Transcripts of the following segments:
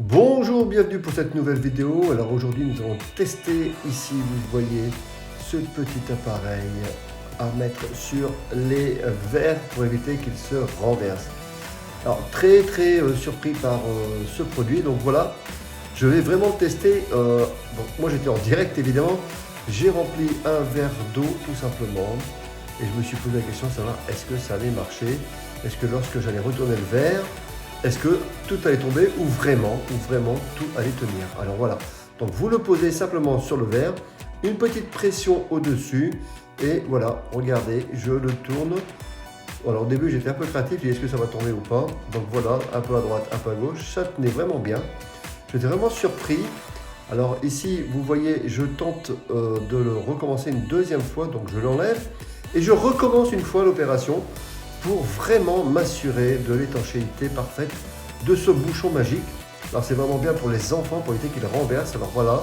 Bonjour, bienvenue pour cette nouvelle vidéo. Alors aujourd'hui nous allons tester ici, vous voyez, ce petit appareil à mettre sur les verres pour éviter qu'ils se renversent. Alors très surpris par ce produit, donc voilà, je vais vraiment le tester. Donc moi j'étais en direct évidemment, j'ai rempli un verre d'eau tout simplement et je me suis posé la question de savoir est-ce que ça allait marcher, est-ce que lorsque j'allais retourner le verre, est-ce que tout allait tomber ou vraiment tout allait tenir. Alors voilà, donc vous le posez simplement sur le verre, une petite pression au-dessus et voilà, regardez, je le tourne. Alors au début j'étais un peu créatif, j'ai dit est-ce que ça va tomber ou pas. Donc voilà, un peu à droite, un peu à gauche, ça tenait vraiment bien. J'étais vraiment surpris. Alors ici vous voyez, je tente de le recommencer une deuxième fois, donc je l'enlève et je recommence une fois l'opération pour vraiment m'assurer de l'étanchéité parfaite de ce bouchon magique. Alors c'est vraiment bien pour les enfants, pour éviter qu'ils renversent. Alors voilà,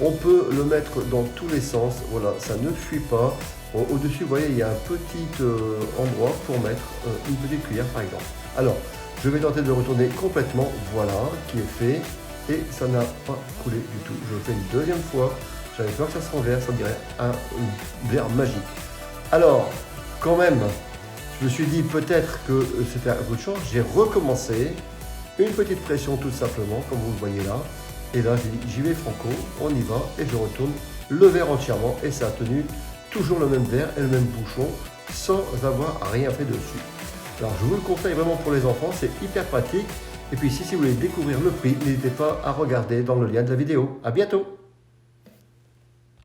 on peut le mettre dans tous les sens, voilà, ça ne fuit pas. Au-dessus, vous voyez, il y a un petit endroit pour mettre une petite cuillère par exemple. Alors, je vais tenter de retourner complètement, voilà, qui est fait. Et ça n'a pas coulé du tout. Je le fais une deuxième fois, j'avais peur que ça se renverse, on dirait un verre magique. Alors, quand même, je me suis dit peut-être que c'était un coup de chance, j'ai recommencé, une petite pression tout simplement, comme vous le voyez là, et là j'ai dit j'y vais franco, on y va, et je retourne le verre entièrement, et ça a tenu toujours le même verre et le même bouchon, sans avoir rien fait dessus. Alors je vous le conseille vraiment pour les enfants, c'est hyper pratique, et puis ici si vous voulez découvrir le prix, n'hésitez pas à regarder dans le lien de la vidéo. À bientôt!